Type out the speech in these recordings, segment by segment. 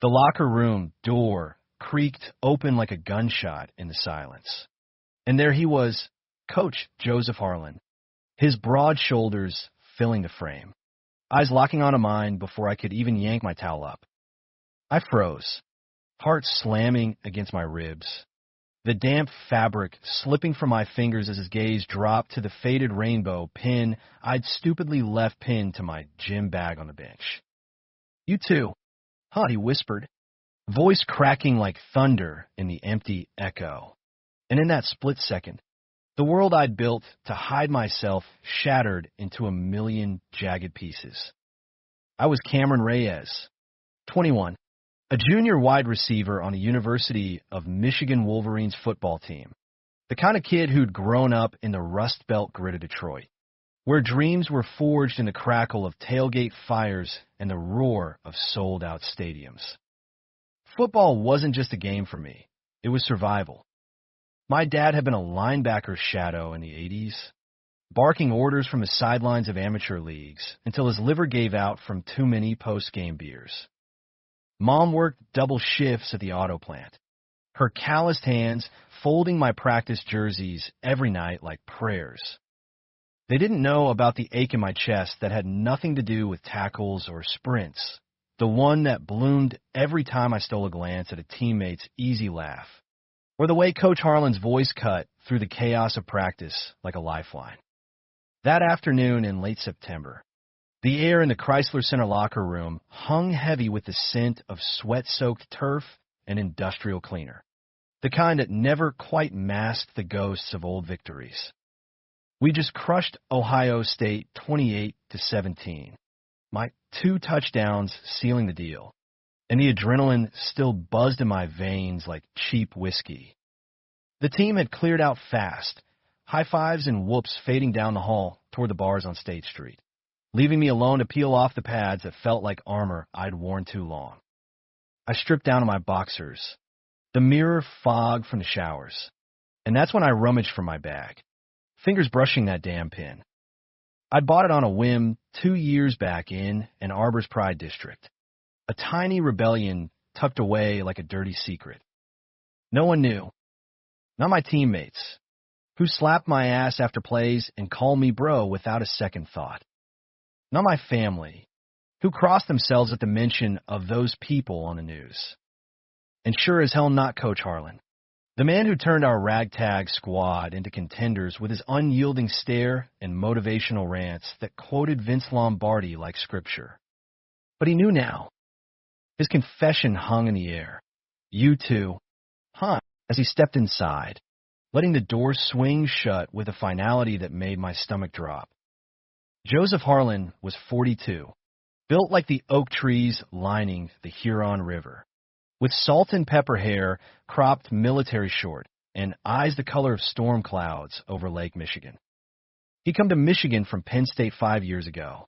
The locker room door creaked open like a gunshot in the silence. And there he was, Coach Joseph Harlan, his broad shoulders filling the frame, eyes locking onto mine before I could even yank my towel up. I froze, heart slamming against my ribs, the damp fabric slipping from my fingers as his gaze dropped to the faded rainbow pin I'd stupidly left pinned to my gym bag on the bench. "You too," he whispered, voice cracking like thunder in the empty echo. And in that split second, the world I'd built to hide myself shattered into a million jagged pieces. I was Cameron Reyes, 21, a junior wide receiver on the University of Michigan Wolverines football team, the kind of kid who'd grown up in the Rust Belt grid of Detroit, where dreams were forged in the crackle of tailgate fires and the roar of sold-out stadiums. Football wasn't just a game for me. It was survival. My dad had been a linebacker shadow in the 80s, barking orders from the sidelines of amateur leagues until his liver gave out from too many post-game beers. Mom worked double shifts at the auto plant, her calloused hands folding my practice jerseys every night like prayers. They didn't know about the ache in my chest that had nothing to do with tackles or sprints, the one that bloomed every time I stole a glance at a teammate's easy laugh, or the way Coach Harlan's voice cut through the chaos of practice like a lifeline. That afternoon in late September, the air in the Chrysler Center locker room hung heavy with the scent of sweat-soaked turf and industrial cleaner, the kind that never quite masked the ghosts of old victories. We just crushed Ohio State 28-17, my 2 touchdowns sealing the deal, and the adrenaline still buzzed in my veins like cheap whiskey. The team had cleared out fast, high fives and whoops fading down the hall toward the bars on State Street, leaving me alone to peel off the pads that felt like armor I'd worn too long. I stripped down to my boxers, the mirror fog from the showers, and that's when I rummaged for my bag, fingers brushing that damn pin. I'd bought it on a whim 2 years back in Ann Arbor's Pride District, a tiny rebellion tucked away like a dirty secret. No one knew, not my teammates, who slapped my ass after plays and called me bro without a second thought. Not my family, who crossed themselves at the mention of those people on the news. And sure as hell not Coach Harlan, the man who turned our ragtag squad into contenders with his unyielding stare and motivational rants that quoted Vince Lombardi like scripture. But he knew now. His confession hung in the air. "You too," as he stepped inside, letting the door swing shut with a finality that made my stomach drop. Joseph Harlan was 42, built like the oak trees lining the Huron River, with salt and pepper hair cropped military short and eyes the color of storm clouds over Lake Michigan. He'd come to Michigan from Penn State 5 years ago,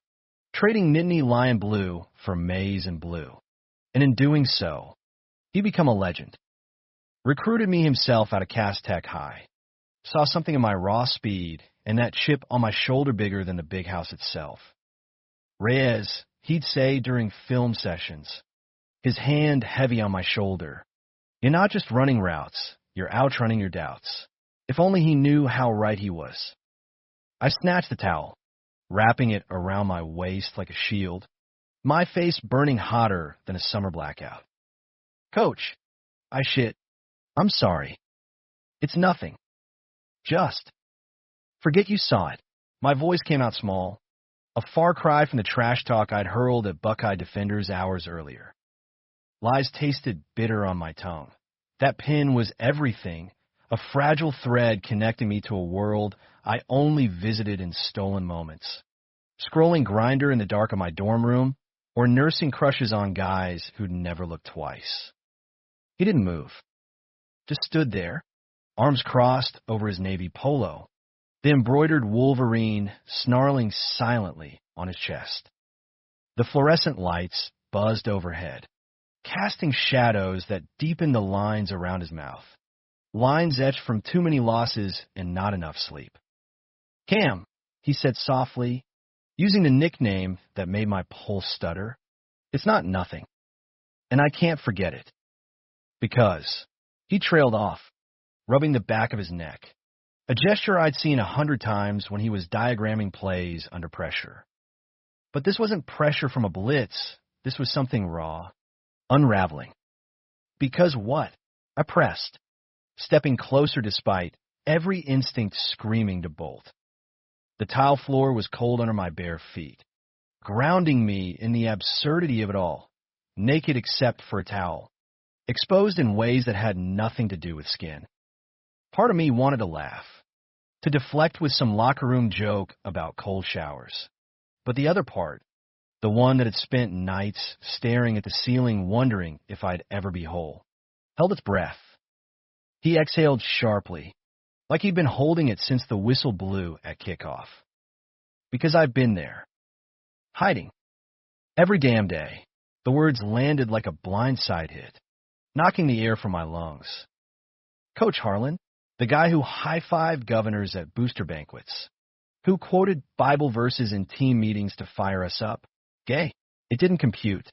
trading Nittany Lion blue for maize and blue, and in doing so, he'd become a legend. Recruited me himself out of Cass Tech High, saw something in my raw speed and that chip on my shoulder bigger than the big house itself. "Reyes," he'd say during film sessions, his hand heavy on my shoulder, "You're not just running routes, you're outrunning your doubts." If only he knew how right he was. I snatched the towel, wrapping it around my waist like a shield, my face burning hotter than a summer blackout. "Coach," I shit, "I'm sorry. It's nothing. Just. Forget you saw it." My voice came out small, a far cry from the trash talk I'd hurled at Buckeye defenders hours earlier. Lies tasted bitter on my tongue. That pin was everything, a fragile thread connecting me to a world I only visited in stolen moments. Scrolling Grindr in the dark of my dorm room, or nursing crushes on guys who'd never looked twice. He didn't move. Just stood there, arms crossed over his navy polo, the embroidered Wolverine snarling silently on his chest. The fluorescent lights buzzed overhead, casting shadows that deepened the lines around his mouth, lines etched from too many losses and not enough sleep. "Cam," he said softly, using the nickname that made my pulse stutter, "it's not nothing." And I can't forget it. Because he trailed off, rubbing the back of his neck, a gesture I'd seen 100 times when he was diagramming plays under pressure. But this wasn't pressure from a blitz. This was something raw, unraveling. Because what? I pressed, stepping closer despite every instinct screaming to bolt. The tile floor was cold under my bare feet, grounding me in the absurdity of it all, naked except for a towel, exposed in ways that had nothing to do with skin. Part of me wanted to laugh, to deflect with some locker room joke about cold showers. But the other part, the one that had spent nights staring at the ceiling wondering if I'd ever be whole, held its breath. He exhaled sharply, like he'd been holding it since the whistle blew at kickoff. Because I've been there, hiding. Every damn day, the words landed like a blindside hit, knocking the air from my lungs. Coach Harlan, the guy who high-fived governors at booster banquets, who quoted Bible verses in team meetings to fire us up, gay. It didn't compute.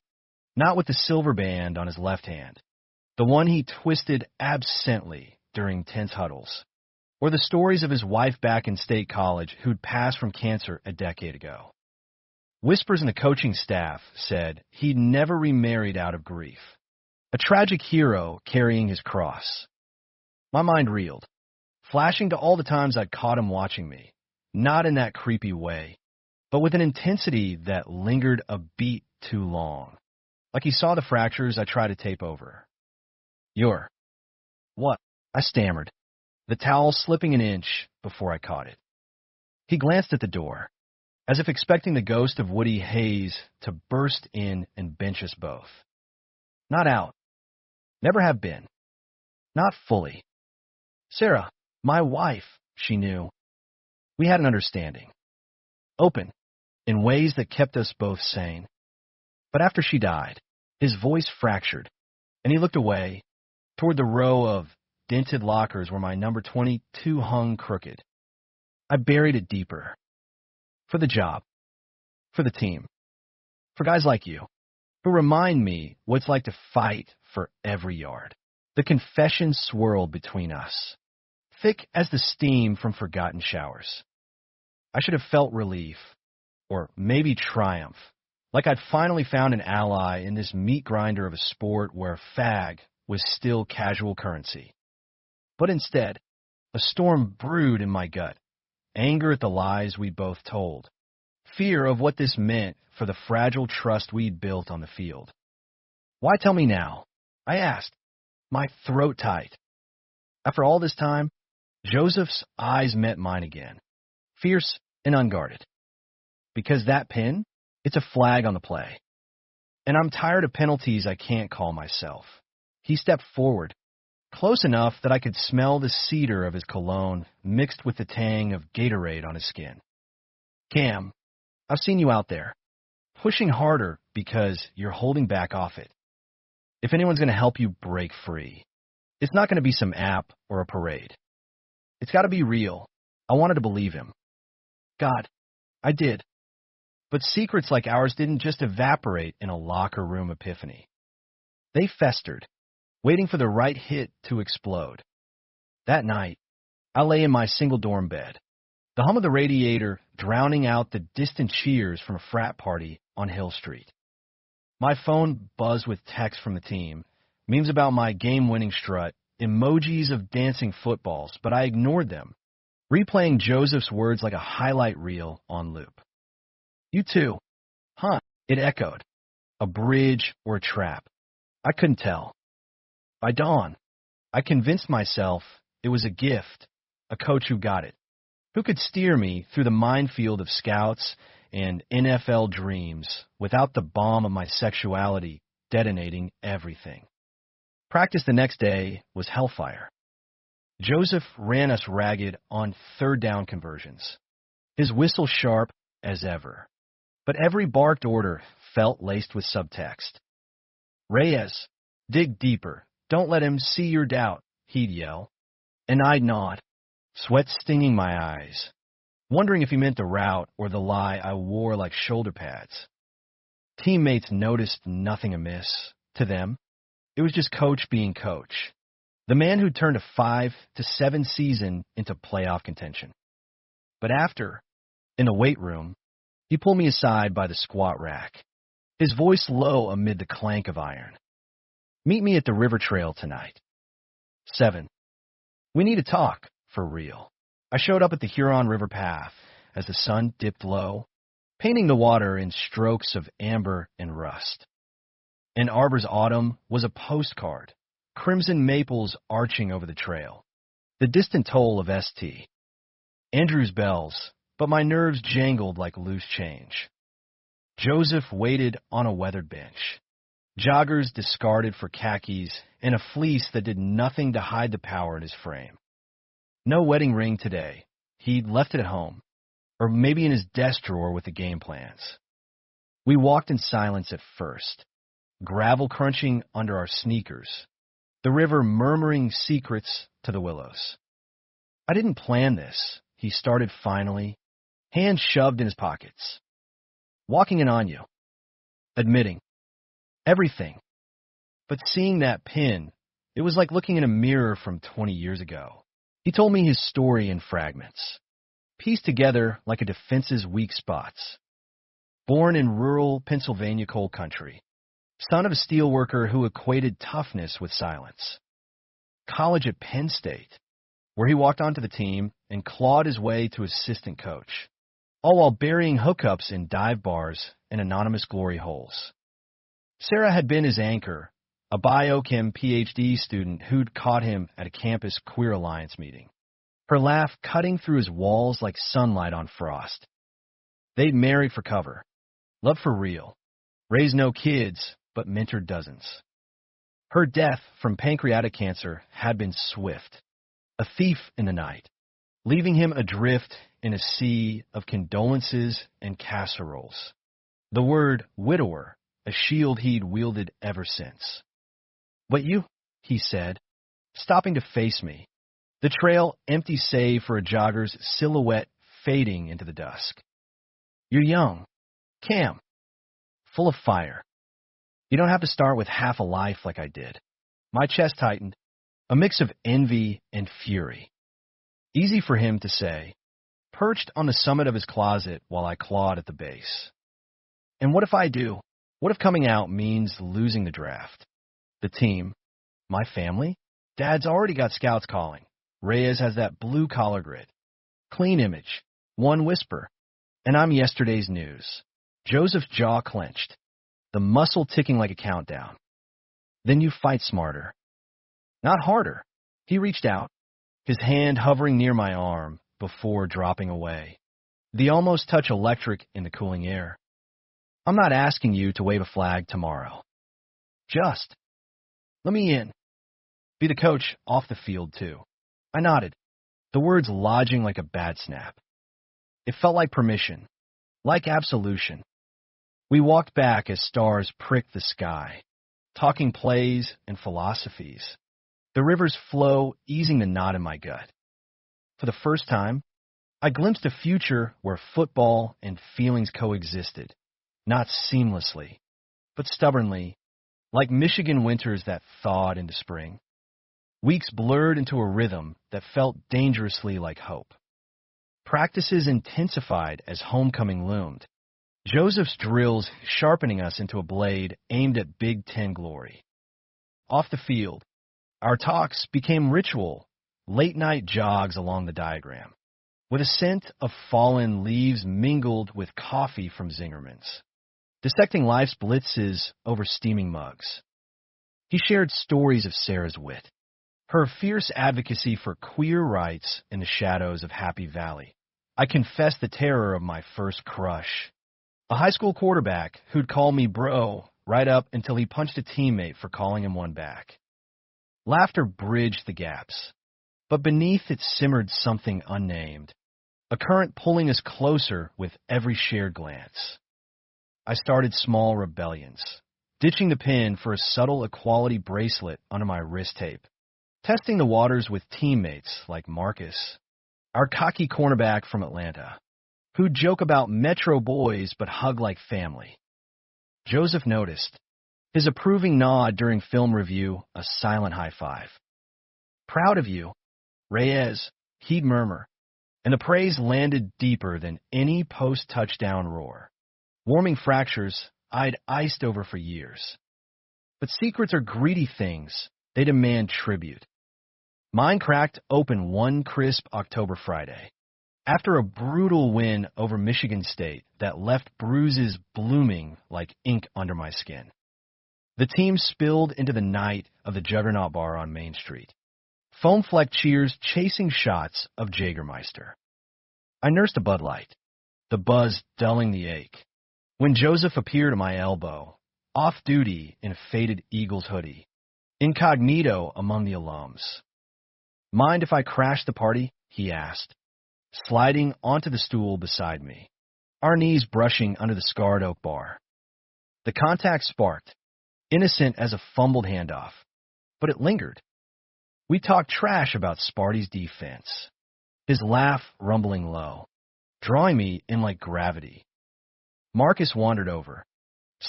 Not with the silver band on his left hand, the one he twisted absently during tense huddles, or the stories of his wife back in state college who'd passed from cancer a decade ago. Whispers in the coaching staff said he'd never remarried out of grief, a tragic hero carrying his cross. My mind reeled, flashing to all the times I'd caught him watching me, not in that creepy way, but with an intensity that lingered a beat too long, like he saw the fractures I tried to tape over. You're... What? I stammered, the towel slipping an inch before I caught it. He glanced at the door, as if expecting the ghost of Woody Hayes to burst in and bench us both. Not out. Never have been. Not fully. Sarah, my wife, she knew. We had an understanding. Open, in ways that kept us both sane. But after she died, his voice fractured, and he looked away, toward the row of dented lockers where my number 22 hung crooked. I buried it deeper. For the job. For the team. For guys like you, who remind me what it's like to fight for every yard. The confession swirled between us, thick as the steam from forgotten showers. I should have felt relief, or maybe triumph, like I'd finally found an ally in this meat grinder of a sport where fag was still casual currency. But instead, a storm brewed in my gut, anger at the lies we'd both told, fear of what this meant for the fragile trust we'd built on the field. Why tell me now? I asked, my throat tight. After all this time, Joseph's eyes met mine again, fierce and unguarded. Because that pin, it's a flag on the play. And I'm tired of penalties I can't call myself. He stepped forward, close enough that I could smell the cedar of his cologne mixed with the tang of Gatorade on his skin. Cam, I've seen you out there, pushing harder because you're holding back off it. If anyone's going to help you break free, it's not going to be some app or a parade. It's got to be real. I wanted to believe him. God, I did. But secrets like ours didn't just evaporate in a locker room epiphany. They festered, waiting for the right hit to explode. That night, I lay in my single dorm bed, the hum of the radiator drowning out the distant cheers from a frat party on Hill Street. My phone buzzed with texts from the team, memes about my game-winning strut, emojis of dancing footballs, but I ignored them, replaying Joseph's words like a highlight reel on loop. You too. Huh, it echoed. A bridge or a trap. I couldn't tell. By dawn, I convinced myself it was a gift, a coach who got it, who could steer me through the minefield of scouts and NFL dreams without the bomb of my sexuality detonating everything. Practice the next day was hellfire. Joseph ran us ragged on third down conversions, his whistle sharp as ever. But every barked order felt laced with subtext. Reyes, dig deeper. Don't let him see your doubt, he'd yell. And I'd nod, sweat stinging my eyes, wondering if he meant the route or the lie I wore like shoulder pads. Teammates noticed nothing amiss, To them, it was just coach being coach. The man who turned a 5-7 season into playoff contention. But after, in the weight room, he pulled me aside by the squat rack, his voice low amid the clank of iron. Meet me at the river trail tonight. 7. We need to talk, for real. I showed up at the Huron River path as the sun dipped low, painting the water in strokes of amber and rust. Ann Arbor's autumn was a postcard, crimson maples arching over the trail, the distant toll of St. Andrew's bells, but my nerves jangled like loose change. Joseph waited on a weathered bench, joggers discarded for khakis and a fleece that did nothing to hide the power in his frame. No wedding ring today. He'd left it at home, or maybe in his desk drawer with the game plans. We walked in silence at first, gravel crunching under our sneakers, the river murmuring secrets to the willows. I didn't plan this, he started finally, hands shoved in his pockets. Walking in on you. Admitting. Everything. But seeing that pin, it was like looking in a mirror from 20 years ago. He told me his story in fragments, pieced together like a defense's weak spots. Born in rural Pennsylvania coal country, son of a steelworker who equated toughness with silence. College at Penn State, where he walked onto the team and clawed his way to assistant coach, all while burying hookups in dive bars and anonymous glory holes. Sarah had been his anchor, a biochem PhD student who'd caught him at a campus queer alliance meeting, her laugh cutting through his walls like sunlight on frost. They'd married for cover, loved for real, raised no kids, but mentored dozens. Her death from pancreatic cancer had been swift, a thief in the night, leaving him adrift in a sea of condolences and casseroles. The word widower, a shield he'd wielded ever since. But you, he said, stopping to face me, the trail empty save for a jogger's silhouette fading into the dusk. You're young, calm, full of fire. You don't have to start with half a life like I did. My chest tightened, a mix of envy and fury. Easy for him to say, perched on the summit of his closet while I clawed at the base. And what if I do? What if coming out means losing the draft? The team? My family? Dad's already got scouts calling. Reyes has that blue-collar grit. Clean image. One whisper. And I'm yesterday's news. Joseph's jaw clenched, the muscle ticking like a countdown. Then you fight smarter. Not harder. He reached out, his hand hovering near my arm before dropping away. The almost touch electric in the cooling air. I'm not asking you to wave a flag tomorrow. Just let me in. Be the coach off the field, too. I nodded, the words lodging like a bat snap. It felt like permission, like absolution. We walked back as stars pricked the sky, talking plays and philosophies. The river's flow easing the knot in my gut. For the first time, I glimpsed a future where football and feelings coexisted, not seamlessly, but stubbornly, like Michigan winters that thawed into spring. Weeks blurred into a rhythm that felt dangerously like hope. Practices intensified as homecoming loomed, Joseph's drills sharpening us into a blade aimed at Big Ten glory. Off the field, our talks became ritual, late-night jogs along the diagram, with a scent of fallen leaves mingled with coffee from Zingerman's, dissecting life's blitzes over steaming mugs. He shared stories of Sarah's wit, her fierce advocacy for queer rights in the shadows of Happy Valley. I confessed the terror of my first crush, a high school quarterback who'd call me bro right up until he punched a teammate for calling him one back. Laughter bridged the gaps, but beneath it simmered something unnamed, a current pulling us closer with every shared glance. I started small rebellions, ditching the pin for a subtle equality bracelet under my wrist tape, testing the waters with teammates like Marcus, our cocky cornerback from Atlanta, who'd joke about Metro boys but hug like family. Joseph noticed, His approving nod during film review, a silent high five. Proud of you, Reyes, he'd murmur, and the praise landed deeper than any post-touchdown roar. Warming fractures I'd iced over for years. But secrets are greedy things. They demand tribute. Mine cracked open one crisp October Friday, after a brutal win over Michigan State that left bruises blooming like ink under my skin. The team spilled into the night of the Juggernaut Bar on Main Street. Foam-flecked cheers chasing shots of Jägermeister. I nursed a Bud Light, the buzz dulling the ache, when Joseph appeared at my elbow, off-duty in a faded Eagles hoodie, incognito among the alums. Mind if I crash the party? He asked, sliding onto the stool beside me, our knees brushing under the scarred oak bar. The contact sparked, innocent as a fumbled handoff, but it lingered. We talked trash about Sparty's defense, his laugh rumbling low, drawing me in like gravity. Marcus wandered over,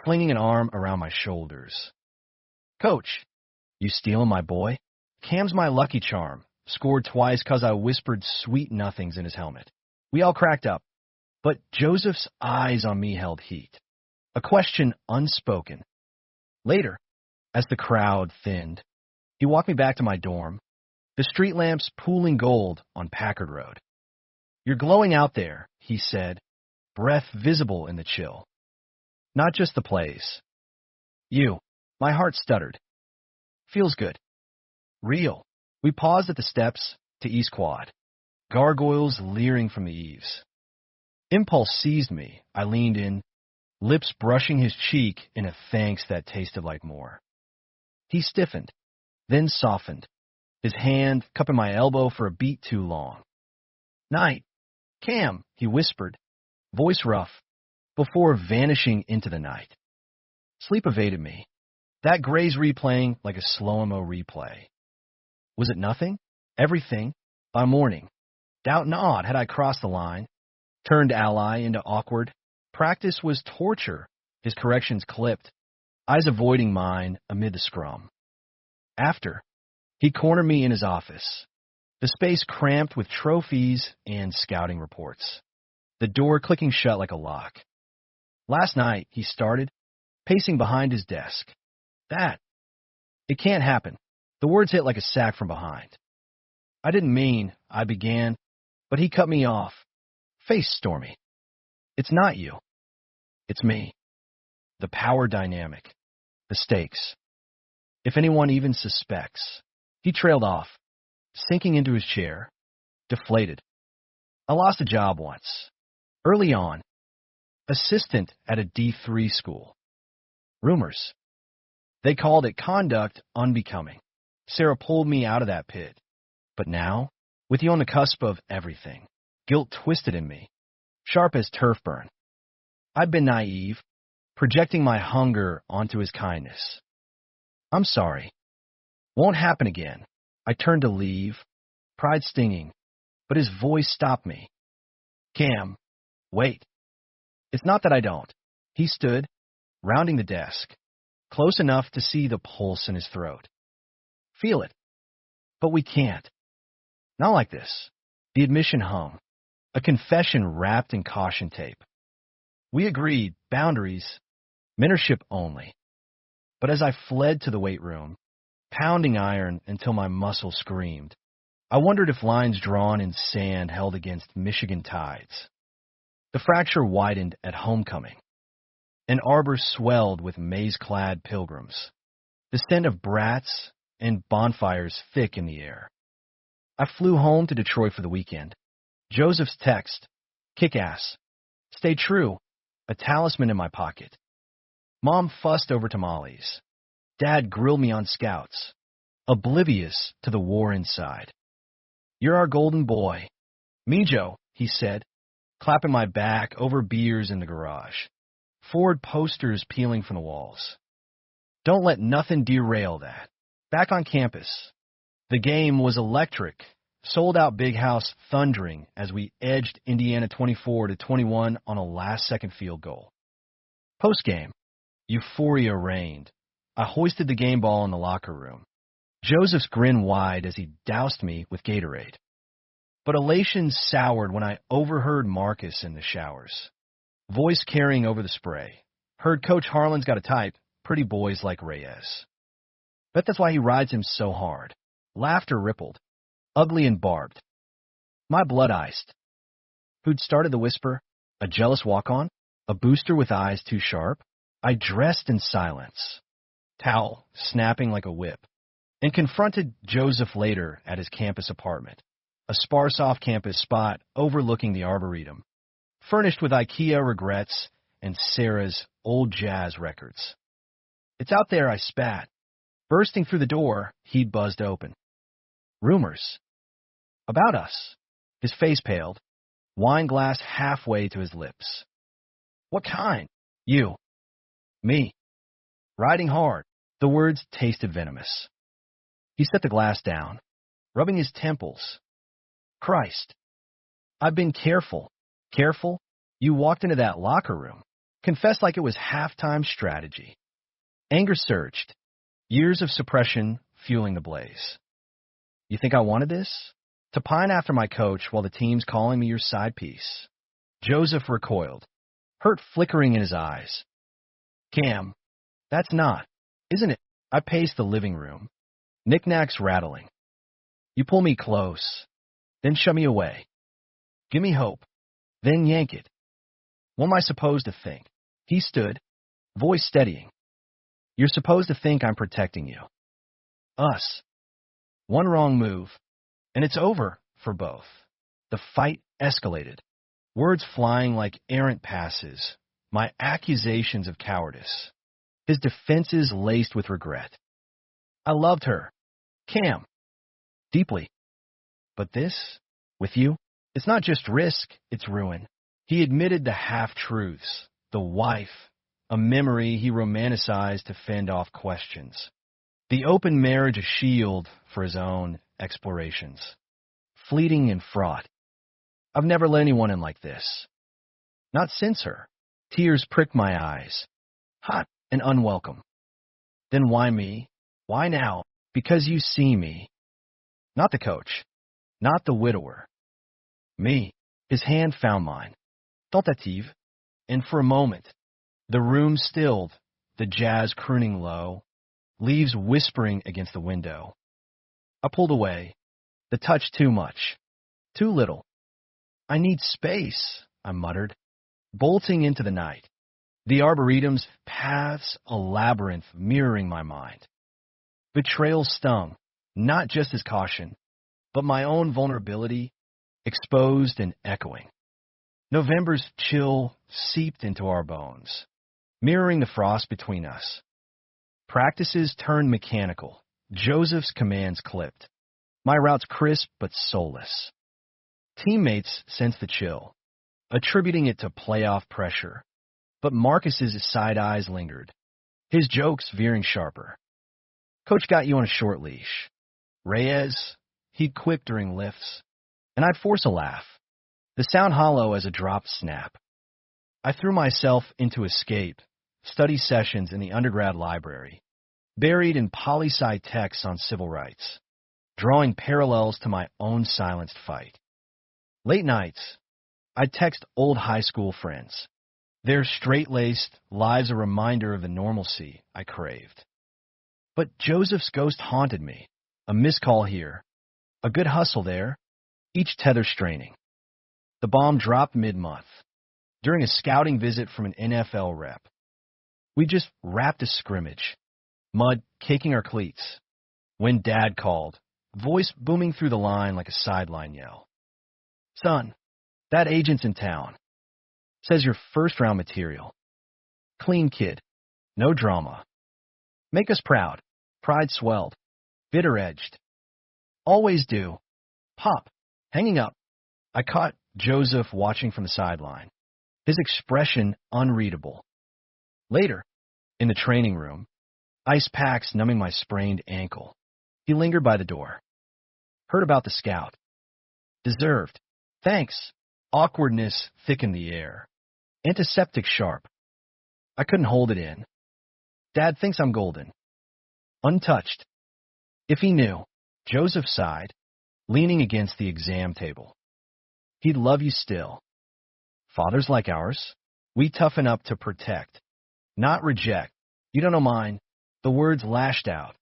slinging an arm around my shoulders. Coach, you stealing my boy? Cam's my lucky charm, scored twice 'cause I whispered sweet nothings in his helmet. We all cracked up, but Joseph's eyes on me held heat, a question unspoken. Later, as the crowd thinned, he walked me back to my dorm, the street lamps pooling gold on Packard Road. You're glowing out there, he said, breath visible in the chill. Not just the plays. You. My heart stuttered. Feels good. Real. We paused at the steps to East Quad, gargoyles leering from the eaves. Impulse seized me. I leaned in, lips brushing his cheek in a thanks that tasted like more. He stiffened, then softened, his hand cupping my elbow for a beat too long. Night. Cam, he whispered, voice rough, before vanishing into the night. Sleep evaded me. That graze replaying like a slow-mo replay. Was it nothing? Everything? By morning. Doubt not had I crossed the line, turned ally into awkward. Practice was torture, his corrections clipped, eyes avoiding mine amid the scrum. After, he cornered me in his office, the space cramped with trophies and scouting reports, the door clicking shut like a lock. Last night, he started, pacing behind his desk. It can't happen. The words hit like a sack from behind. I didn't mean, I began, but he cut me off. Face stormy. It's not you. It's me. The power dynamic. The stakes. If anyone even suspects. He trailed off, sinking into his chair, deflated. I lost a job once. Early on. Assistant at a D3 school. Rumors. They called it conduct unbecoming. Sarah pulled me out of that pit. But now, with you on the cusp of everything, guilt twisted in me, sharp as turf burn. I've been naive, projecting my hunger onto his kindness. I'm sorry. Won't happen again. I turned to leave, pride stinging, but his voice stopped me. Cam, wait. It's not that I don't. He stood, rounding the desk, close enough to see the pulse in his throat. Feel it. But we can't. Not like this. The admission hung, a confession wrapped in caution tape. We agreed, boundaries, mentorship only. But as I fled to the weight room, pounding iron until my muscle screamed, I wondered if lines drawn in sand held against Michigan tides. The fracture widened at homecoming. An arbor swelled with maize-clad pilgrims, the scent of brats and bonfires thick in the air. I flew home to Detroit for the weekend. Joseph's text, kick-ass, stay true, a talisman in my pocket. Mom fussed over tamales. Dad grilled me on scouts, oblivious to the war inside. You're our golden boy. Mijo, he said, clapping my back over beers in the garage. Ford posters peeling from the walls. Don't let nothing derail that. Back on campus. The game was electric, sold-out big house thundering as we edged Indiana 24-21 on a last-second field goal. Postgame, euphoria reigned, I hoisted the game ball in the locker room. Joseph's grin wide as he doused me with Gatorade. But elation soured when I overheard Marcus in the showers. Voice carrying over the spray. Heard Coach Harlan's got a type, pretty boys like Reyes. Bet that's why he rides him so hard. Laughter rippled, ugly and barbed. My blood iced. Who'd started the whisper? A jealous walk-on? A booster with eyes too sharp? I dressed in silence, towel snapping like a whip, and confronted Joseph later at his campus apartment, a sparse off-campus spot overlooking the Arboretum, furnished with IKEA regrets and Sarah's old jazz records. It's out there, I spat. Bursting through the door, he'd buzzed open. Rumors. About us. His face paled, wine glass halfway to his lips. What kind? You. Me. Riding hard. The words tasted venomous. He set the glass down, rubbing his temples. Christ. I've been careful. Careful? You walked into that locker room. Confessed like it was halftime strategy. Anger surged. Years of suppression fueling the blaze. You think I wanted this? To pine after my coach while the team's calling me your side piece. Joseph recoiled, hurt flickering in his eyes. Cam, that's not, isn't it? I paced the living room, knickknacks rattling. You pull me close, then shove me away. Give me hope, then yank it. What am I supposed to think? He stood, voice steadying. You're supposed to think I'm protecting you. Us. One wrong move, and it's over for both. The fight escalated, words flying like errant passes, my accusations of cowardice, his defenses laced with regret. I loved her, Cam, deeply. But this, with you, it's not just risk, it's ruin. He admitted the half-truths, the wife, a memory he romanticized to fend off questions. The open marriage a shield for his own explorations. Fleeting and fraught. I've never let anyone in like this. Not since her. Tears pricked my eyes. Hot and unwelcome. Then why me? Why now? Because you see me. Not the coach. Not the widower. Me. His hand found mine. Tentative. And for a moment, the room stilled, the jazz crooning low, leaves whispering against the window. I pulled away. The touch too much. Too little. I need space, I muttered, bolting into the night. The Arboretum's paths a labyrinth mirroring my mind. Betrayal stung, not just as caution, but my own vulnerability, exposed and echoing. November's chill seeped into our bones, mirroring the frost between us. Practices turned mechanical, Joseph's commands clipped. My routes crisp but soulless. Teammates sensed the chill, attributing it to playoff pressure. But Marcus's side eyes lingered, his jokes veering sharper. Coach got you on a short leash. Reyes, he'd quip during lifts, and I'd force a laugh, the sound hollow as a dropped snap. I threw myself into escape, study sessions in the undergrad library, buried in poli-sci texts on civil rights, drawing parallels to my own silenced fight. Late nights, I'd text old high school friends, their straight-laced lives a reminder of the normalcy I craved. But Joseph's ghost haunted me, a missed call here, a good hustle there, each tether straining. The bomb dropped mid-month, during a scouting visit from an NFL rep. We just wrapped a scrimmage, mud caking our cleats, when Dad called, voice booming through the line like a sideline yell. Son, that agent's in town. Says you're first-round material. Clean kid. No drama. Make us proud. Pride swelled. Bitter-edged. Always do. Pop. Hanging up. I caught Joseph watching from the sideline, his expression unreadable. Later, in the training room, ice packs numbing my sprained ankle, he lingered by the door. Heard about the scout. Deserved. Thanks. Awkwardness thickened the air. Antiseptic sharp. I couldn't hold it in. Dad thinks I'm golden. untouched. If he knew, Joseph sighed, leaning against the exam table. He'd love you still. Fathers like ours, we toughen up to protect, not reject. You don't know mine. The words lashed out.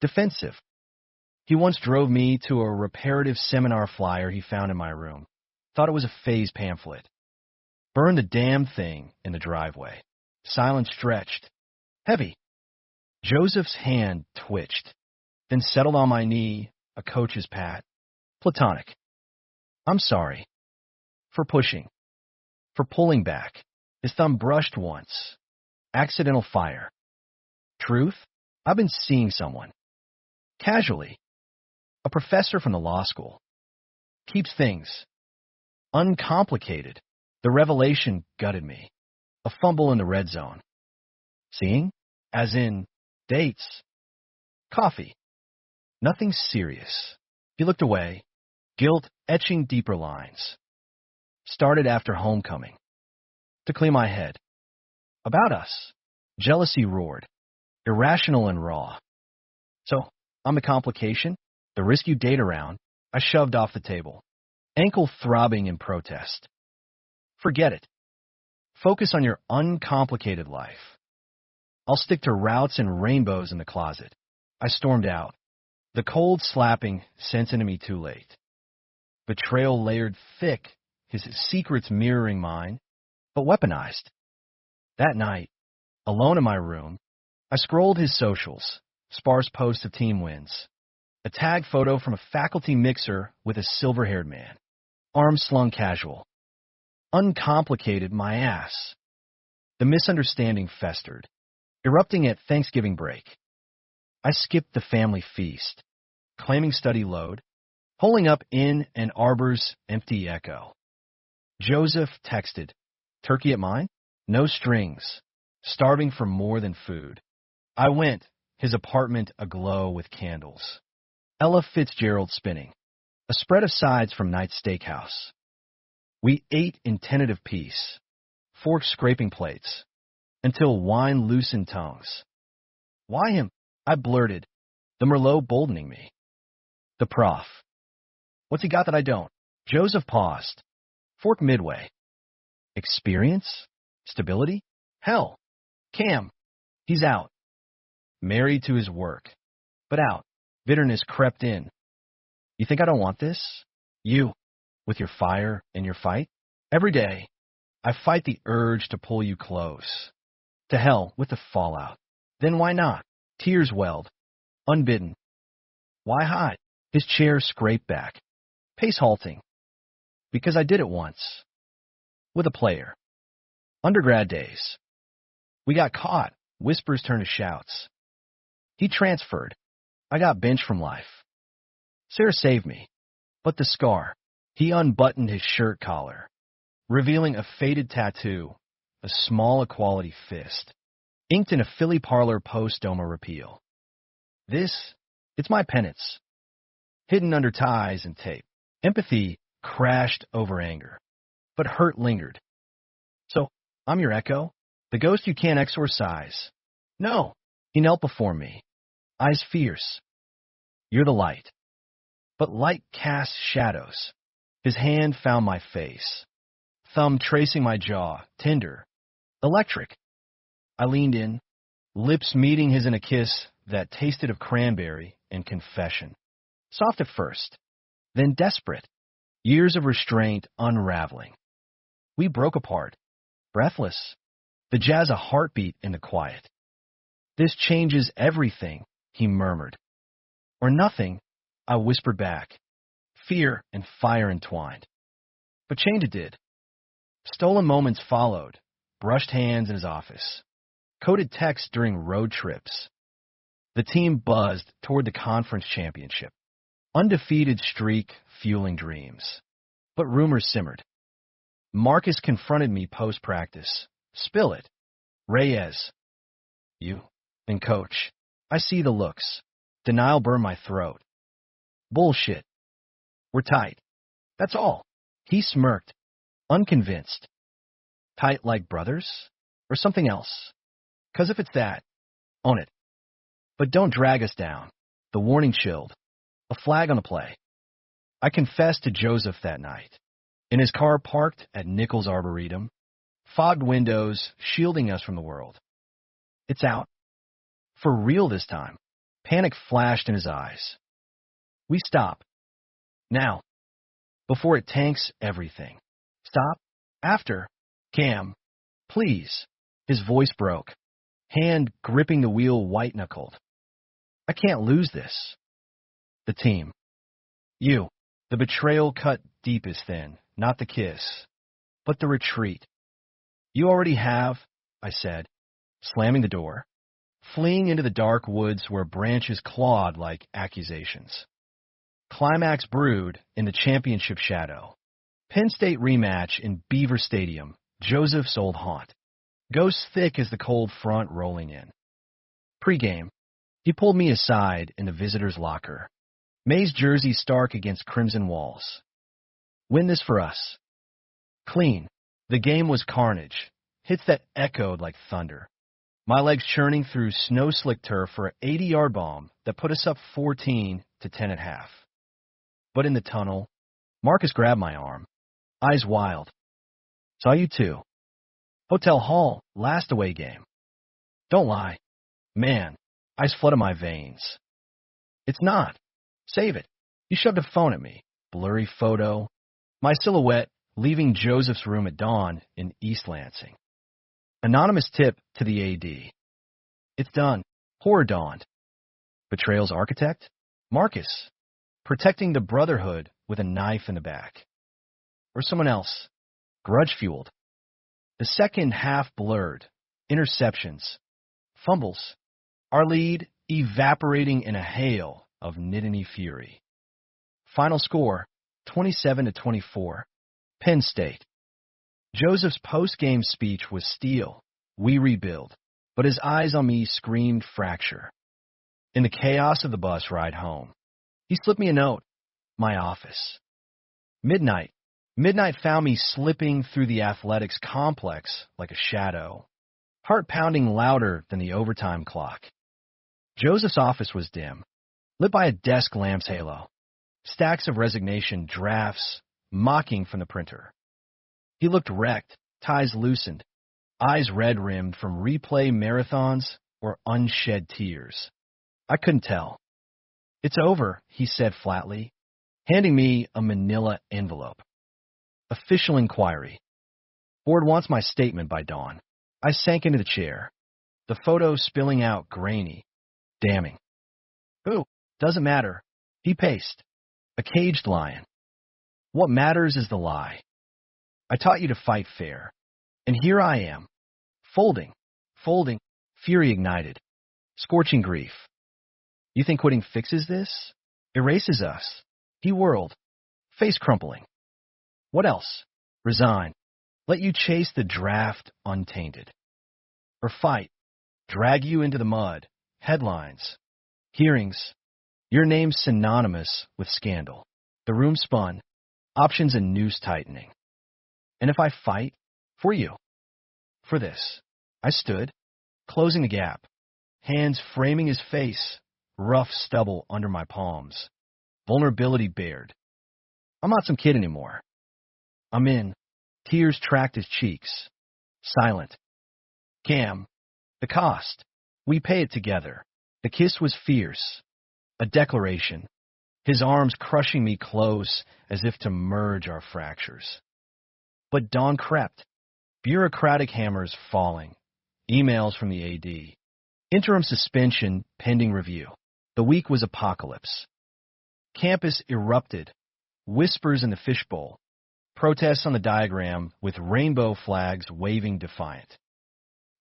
Defensive. He once drove me to a reparative seminar flyer he found in my room. Thought it was a phase pamphlet. Burned the damn thing in the driveway. Silence stretched. Heavy. Joseph's hand twitched, then settled on my knee, a coach's pat. Platonic. I'm sorry. For pushing. For pulling back. His thumb brushed once. Accidental fire. Truth? I've been seeing someone. Casually. A professor from the law school. Keeps things uncomplicated. The revelation gutted me. A fumble in the red zone. Seeing? As in, dates. Coffee. Nothing serious. He looked away, guilt etching deeper lines. Started after homecoming. To clear my head. About us. Jealousy roared. Irrational and raw. So, I'm the complication, the risk you date around. I shoved off the table. Ankle throbbing in protest. Forget it. Focus on your uncomplicated life. I'll stick to routes and rainbows in the closet. I stormed out. The cold slapping sensing to me too late. Betrayal layered thick, his secrets mirroring mine, but weaponized. That night, alone in my room, I scrolled his socials, sparse posts of team wins. A tag photo from a faculty mixer with a silver-haired man. Arms slung casual. Uncomplicated my ass. The misunderstanding festered, erupting at Thanksgiving break. I skipped the family feast, claiming study load, holing up in Ann Arbor's empty echo. Joseph texted, turkey at mine? No strings, starving for more than food. I went, his apartment aglow with candles. Ella Fitzgerald spinning, a spread of sides from Knight's Steakhouse. We ate in tentative peace, forks scraping plates, until wine loosened tongues. Why him? I blurted, the Merlot boldening me. The prof. What's he got that I don't? Joseph paused, fork midway. Experience? Stability? Hell. Cam. He's out. Married to his work. But out. Bitterness crept in. You think I don't want this? You, with your fire and your fight? Every day, I fight the urge to pull you close. To hell with the fallout. Then why not? Tears welled. Unbidden. Why hide? His chair scraped back. Pace halting. Because I did it once. With a player. Undergrad days. We got caught. Whispers turned to shouts. He transferred. I got benched from life. Sarah saved me. But the scar. He unbuttoned his shirt collar, revealing a faded tattoo, a small equality fist, inked in a Philly parlor post-Doma repeal. It's my penance. Hidden under ties and tape. Empathy crashed over anger, but hurt lingered. So, I'm your echo, the ghost you can't exorcise. No, he knelt before me, eyes fierce. You're the light. But light casts shadows. His hand found my face, thumb tracing my jaw, tender, electric. I leaned in, lips meeting his in a kiss that tasted of cranberry and confession. Soft at first, then desperate, years of restraint unraveling. We broke apart, breathless, the jazz a heartbeat in the quiet. This changes everything, he murmured. Or nothing, I whispered back. Fear and fire entwined. But change it did. Stolen moments followed, brushed hands in his office, coded texts during road trips. The team buzzed toward the conference championship, undefeated streak fueling dreams. But rumors simmered. Marcus confronted me post-practice. Spill it. Reyes. You. And coach. I see the looks. Denial burned my throat. Bullshit. We're tight. That's all. He smirked, unconvinced. Tight like brothers? Or something else? 'Cause if it's that, own it. But don't drag us down. The warning chilled. A flag on the play. I confessed to Joseph that night. In his car parked at Nichols Arboretum, fogged windows shielding us from the world. It's out. For real this time. Panic flashed in his eyes. We stop. Now. Before it tanks everything. Stop. After. Cam. Please. His voice broke. Hand gripping the wheel white-knuckled. I can't lose this. The team. You. The betrayal cut deep as thin, not the kiss, but the retreat. You already have, I said, slamming the door, fleeing into the dark woods where branches clawed like accusations. Climax brewed in the championship shadow. Penn State rematch in Beaver Stadium, Joseph's old haunt. Ghost thick as the cold front rolling in. Pre-game, he pulled me aside in the visitor's locker. May's jersey stark against crimson walls. Win this for us. Clean. The game was carnage. Hits that echoed like thunder. My legs churning through snow-slick turf for an 80-yard bomb that put us up 14 to 10 at half. But in the tunnel, Marcus grabbed my arm, eyes wild. Saw you too. Hotel Hall, last away game. Don't lie. Man, ice flooded my veins. It's not. Save it. He shoved a phone at me. Blurry photo. My silhouette leaving Joseph's room at dawn in East Lansing. Anonymous tip to the AD. It's done. Horror dawned. Betrayal's architect? Marcus. Protecting the brotherhood with a knife in the back. Or someone else. Grudge-fueled. The second half blurred. Interceptions. Fumbles. Our lead evaporating in a hail of Nittany fury. Final score, 27-24. Penn State. Joseph's post-game speech was steel. We rebuild. But his eyes on me screamed fracture. In the chaos of the bus ride home, he slipped me a note. My office. Midnight. Midnight found me slipping through the athletics complex like a shadow. Heart pounding louder than the overtime clock. Joseph's office was dim. Lit by a desk lamp's halo. Stacks of resignation drafts, mocking from the printer. He looked wrecked, ties loosened, eyes red-rimmed from replay marathons or unshed tears. I couldn't tell. It's over, he said flatly, handing me a manila envelope. Official inquiry. Board wants my statement by dawn. I sank into the chair. The photo spilling out grainy, damning. Who? Doesn't matter. He paced. A caged lion. What matters is the lie. I taught you to fight fair. And here I am. Folding. Fury ignited. Scorching grief. You think quitting fixes this? Erases us. He whirled. Face crumpling. What else? Resign. Let you chase the draft untainted. Or fight. Drag you into the mud. Headlines. Hearings. Your name's synonymous with scandal. The room spun. Options and noose tightening. And if I fight? For you. For this. I stood, closing the gap. Hands framing his face. Rough stubble under my palms. Vulnerability bared. I'm not some kid anymore. I'm in. Tears tracked his cheeks. Silent. Cam. The cost. We pay it together. The kiss was fierce. A declaration. His arms crushing me close as if to merge our fractures. But dawn crept. Bureaucratic hammers falling. Emails from the AD. Interim suspension pending review. The week was apocalypse. Campus erupted. Whispers in the fishbowl. Protests on the diagram with rainbow flags waving defiant.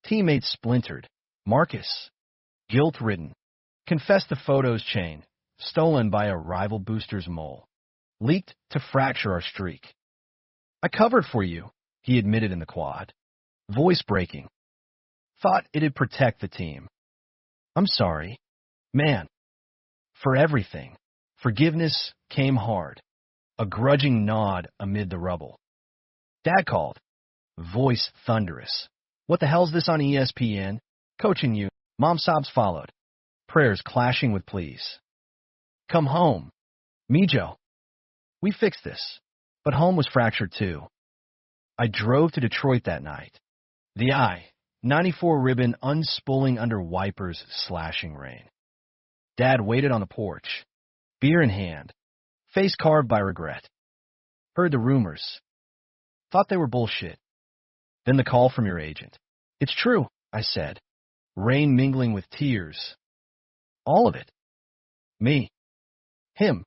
Teammates splintered. Marcus. Guilt-ridden. Confessed the photos chain, stolen by a rival booster's mole. Leaked to fracture our streak. I covered for you, he admitted in the quad. Voice breaking. Thought it'd protect the team. I'm sorry. Man. For everything. Forgiveness came hard. A grudging nod amid the rubble. Dad called. Voice thunderous. What the hell's this on ESPN? Coaching you. Mom sobs followed. prayers clashing with pleas. Come home. Mijo. We fixed this. But home was fractured too. I drove to Detroit that night. The I-94 ribbon unspooling under wipers, slashing rain. Dad waited on the porch, beer in hand, face carved by regret. Heard the rumors. Thought they were bullshit. Then the call from your agent. It's true, I said, rain mingling with tears. All of it. Me. Him.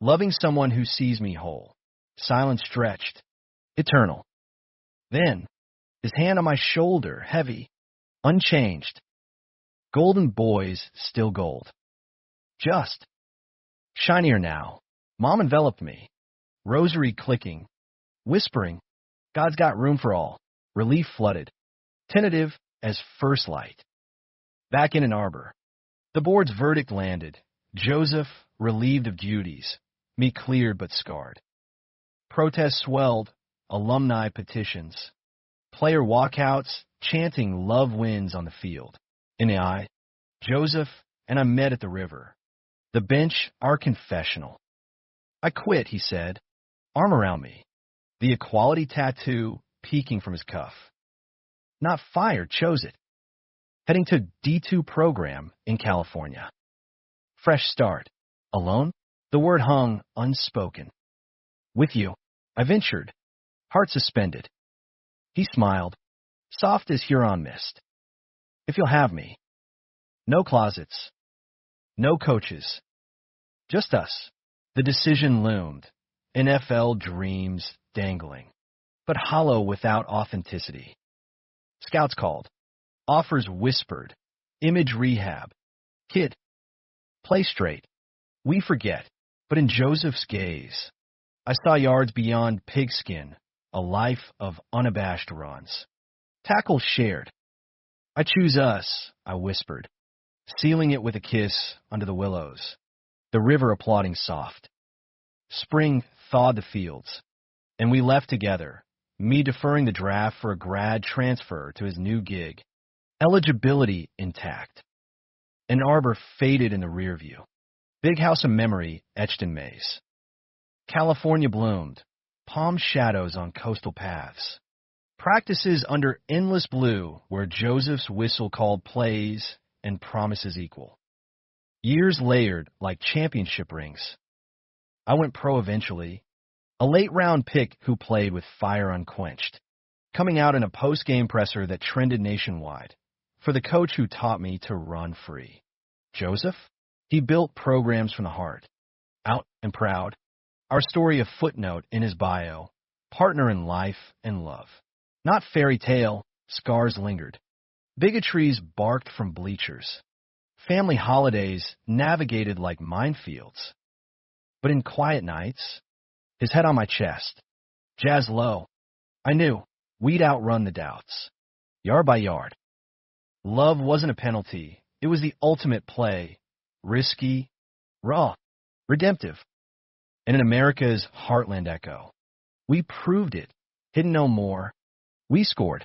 Loving someone who sees me whole. Silence stretched. Eternal. Then, his hand on my shoulder, heavy, unchanged. Golden boys, still gold. Just. Shinier now. Mom enveloped me. Rosary clicking. Whispering. God's got room for all. Relief flooded. Tentative as first light. Back in Ann Arbor. The board's verdict landed. Joseph, relieved of duties. Me cleared but scarred. Protests swelled. Alumni petitions. Player walkouts, chanting love wins on the field. In the eye, Joseph and I met at the river. The bench, our confessional. I quit, he said, arm around me. The equality tattoo peeking from his cuff. Not fired, chose it. Heading to D2 program in California. Fresh start. Alone? The word hung unspoken. With you, I ventured, heart suspended. He smiled, soft as Huron mist. If you'll have me. No closets. No coaches. Just us. The decision loomed. NFL dreams dangling. But hollow without authenticity. Scouts called. Offers whispered. Image rehab. Kid. Play straight. We forget. But in Joseph's gaze, I saw yards beyond pigskin. A life of unabashed runs. Tackles shared. I choose us, I whispered, sealing it with a kiss under the willows, the river applauding soft. Spring thawed the fields, and we left together, me deferring the draft for a grad transfer to his new gig, eligibility intact. Ann Arbor faded in the rear view, big house of memory etched in maize. California bloomed, palm shadows on coastal paths. Practices under endless blue where Joseph's whistle called plays and promises equal. Years layered like championship rings. I went pro eventually, a late-round pick who played with fire unquenched, coming out in a post-game presser that trended nationwide, for the coach who taught me to run free. Joseph? He built programs from the heart. Out and proud. Our story a footnote in his bio, partner in life and love. Not fairy tale, scars lingered. Bigotries barked from bleachers. Family holidays navigated like minefields. But in quiet nights, his head on my chest, jazz low, I knew we'd outrun the doubts, yard by yard. Love wasn't a penalty, it was the ultimate play, risky, raw, redemptive. And in America's heartland echo, we proved it, hidden no more. We scored.